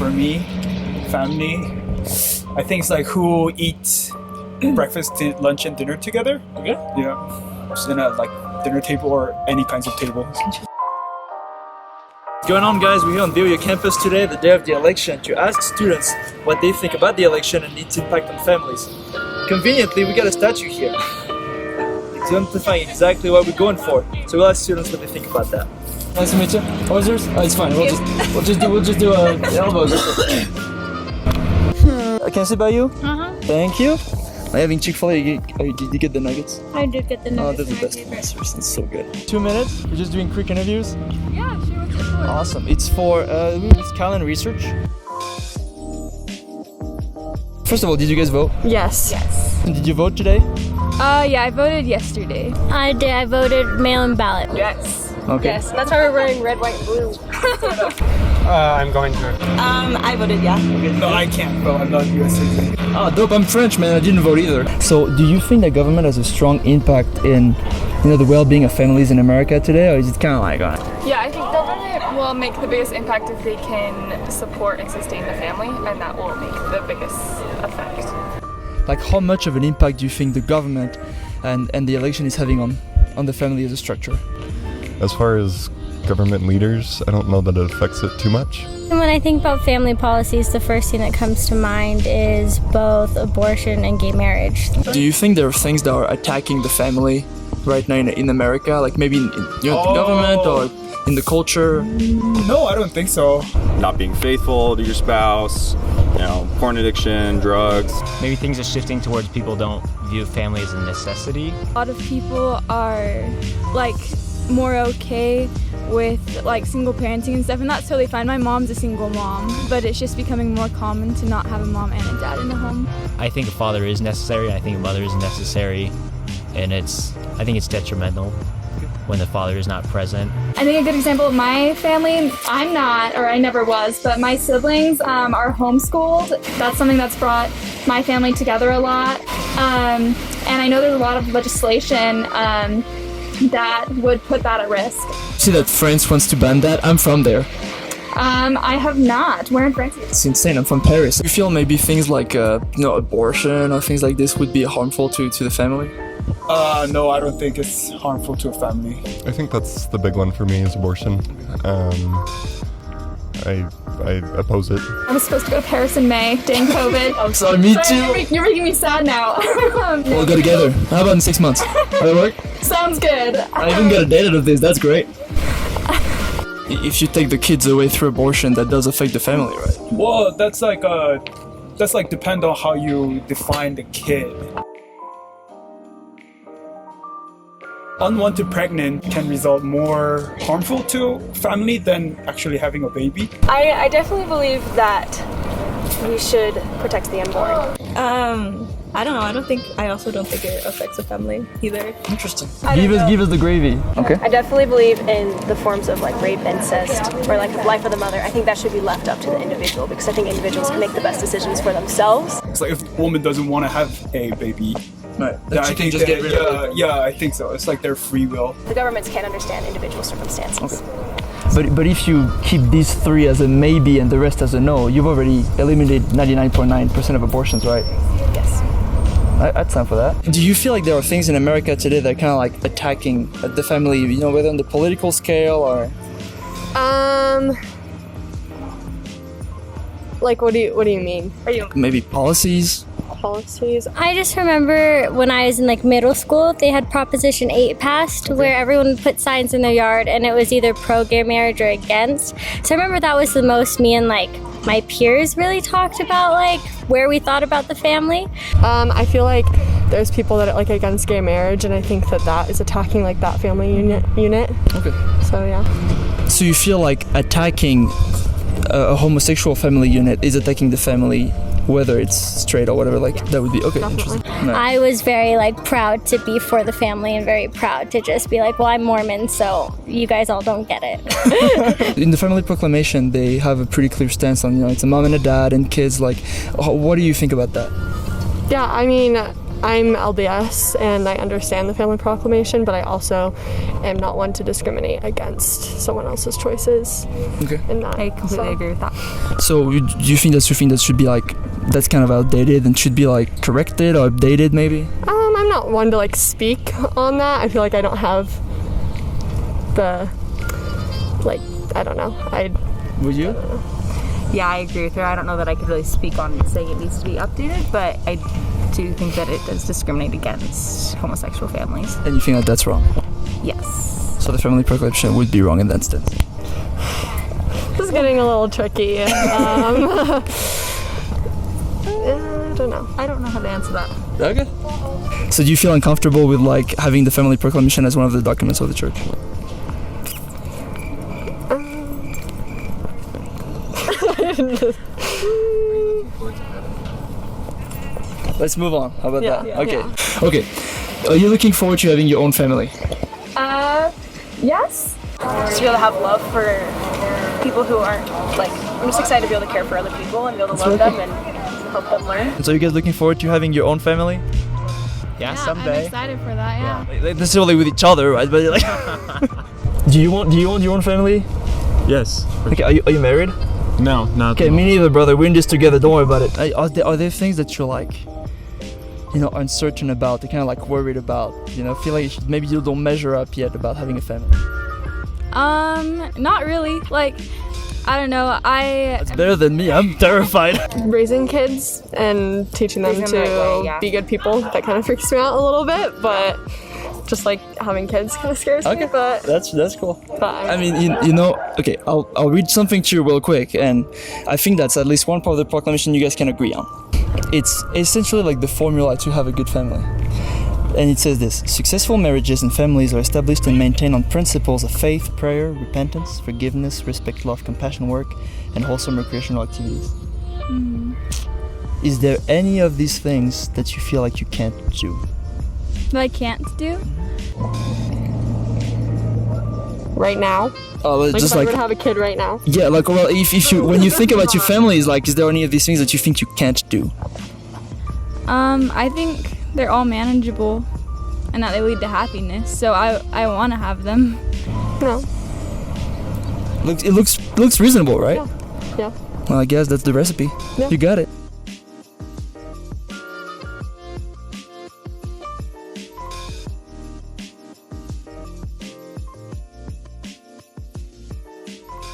for me, family, I think it's like who eats breakfast, lunch, and dinner together. Okay. Yeah, just in a like dinner table or any kinds of tables. What's going on, guys? We're here on BYU campus today, the day of the election, to ask students what they think about the election and its impact on families. Conveniently, we got a statue here, exemplifying exactly what we're going for. So we'll ask students what they think about that. Nice to meet you. What was yours? Oh, it's fine. We'll just do elbows. Can I sit by you? Uh-huh. Thank you. I'm having Chick-fil-A. Did you get the nuggets? I did get the Oh, nuggets. they're the best ones. Seriously, it's so good. 2 minutes. We're just doing quick interviews. Yeah, sure. What's it for? Awesome. It's for it's Callan Research. First of all, did you guys vote? Yes. Did you vote today? Yeah, I voted yesterday. I did. I voted mail-in ballot. Yes. Okay. Yes, that's why we're wearing red, white, and blue. I'm going to. I voted, yeah. No, I can't vote. I'm not a U.S. citizen. Oh, dope. I'm French, man. I didn't vote either. So, do you think that government has a strong impact in, the well-being of families in America today, or is it kind of like, Yeah, I think government will make the biggest impact if they can support and sustain the family, and that will make the biggest effect. like how much of an impact do you think the government and the election is having on the family as a structure? As far as government leaders, I don't know that it affects it too much. And when I think about family policies, the first thing that comes to mind is both abortion and gay marriage. Do you think there are things that are attacking the family right now in America, like maybe in the government or in the culture? No, I don't think so. Not being faithful to your spouse, porn addiction, drugs. Maybe things are shifting towards people don't view family as a necessity. A lot of people are, more okay with, single parenting and stuff, and that's totally fine. My mom's a single mom, but it's just becoming more common to not have a mom and a dad in the home. I think a father is necessary, I think a mother is necessary, and I think it's detrimental when the father is not present. I think a good example of my family, I'm not, or I never was, but my siblings are homeschooled. That's something that's brought my family together a lot. And I know there's a lot of legislation that would put that at risk. See that France wants to ban that? I'm from there. I have not. Where in France? It's insane. I'm from Paris. You feel maybe things like abortion or things like this would be harmful to the family? No, I don't think it's harmful to a family. I think that's the big one for me is abortion. I oppose it. I was supposed to go to Paris in May. Dang COVID. I'm sorry, me too. You're making me sad now. We'll go together. How about in 6 months? That'll work? Sounds good. I even got a date out of this. That's great. If you take the kids away through abortion, that does affect the family, right? Well, that's depend on how you define the kid. Unwanted pregnant can result more harmful to family than actually having a baby. I definitely believe that we should protect the unborn. I don't know. I also don't think it affects the family either. Interesting. Give us the gravy. Okay. I definitely believe in the forms of rape, incest, or life of the mother. I think that should be left up to the individual because I think individuals can make the best decisions for themselves. It's like if a woman doesn't want to have a baby, Right. then I think just get rid of it. Yeah, I think so. It's like their free will. The governments can't understand individual circumstances. Okay. But if you keep these three as a maybe and the rest as a no, you've already eliminated 99.9% of abortions, right? Yes. I'd stand for that. Do you feel like there are things in America today that are kind of attacking the family, whether on the political scale or? What do you mean? Maybe policies? Policies? I just remember when I was in middle school, they had Proposition 8 passed where everyone would put signs in their yard and it was either pro-gay marriage or against. So I remember that was the most me and my peers really talked about where we thought about the family. I feel like there's people that are against gay marriage, and I think that is attacking that family unit. Okay. So yeah. So you feel like attacking a homosexual family unit is attacking the family, whether it's straight or whatever, that would be okay. Definitely. Interesting. No. I was very proud to be for the family and very proud to just be well, I'm Mormon, so you guys all don't get it. In the family proclamation, they have a pretty clear stance on it's a mom and a dad and kids. What do you think about that? Yeah, I mean, I'm LDS and I understand the family proclamation, but I also am not one to discriminate against someone else's choices. Okay. In that. I completely agree with that. So do you think that's something that should be like, that's kind of outdated and should be like corrected or updated maybe? I'm not one to like speak on that. I feel like I don't have the, like, I don't know. Would you? Yeah, I agree with her. I don't know that I could really speak on saying it needs to be updated, but I do think that it does discriminate against homosexual families. And you think that that's wrong? Yes. So the family proclamation would be wrong in that instance? This is getting a little tricky. I don't know. I don't know how to answer that. Okay. So do you feel uncomfortable with like having the family proclamation as one of the documents of the church? Let's move on. How about that? Yeah. Okay. Okay. Are you looking forward to having your own family? Yes. Just to be able to have love for people who aren't like. I'm just excited to be able to care for other people and be able to love them and help them learn. So you guys looking forward to having your own family? Yeah, someday. I'm excited for that. Yeah. Like, necessarily with each other, right? But like, do you want your own family? Yes. Okay, are you married? No, not. Okay, me neither, brother. We're in this together. Don't worry about it. Are there things that you're like, uncertain about, kind of like worried about, feel like maybe you don't measure up yet about having a family? Not really. Like, I don't know. That's better than me. I'm terrified. Raising kids and teaching them Raising to them the right way, yeah. be good people, that kind of freaks me out a little bit, but just like having kids kind of scares me, but That's cool. I I mean, okay, I'll read something to you real quick, and I think that's at least one part of the proclamation you guys can agree on. It's essentially like the formula to have a good family. And it says this: successful marriages and families are established and maintained on principles of faith, prayer, repentance, forgiveness, respect, love, compassion, work, and wholesome recreational activities. Is there any of these things that you feel like you can't do? That I can't do. right now. Like Like just if I like were to have a kid right now. yeah, like well, if you when you think about your family, is there any of these things that you think you can't do? I think they're all manageable and that they lead to happiness. So I want to have them. No. It looks reasonable, right? Yeah. Well, I guess that's the recipe. Yeah. You got it.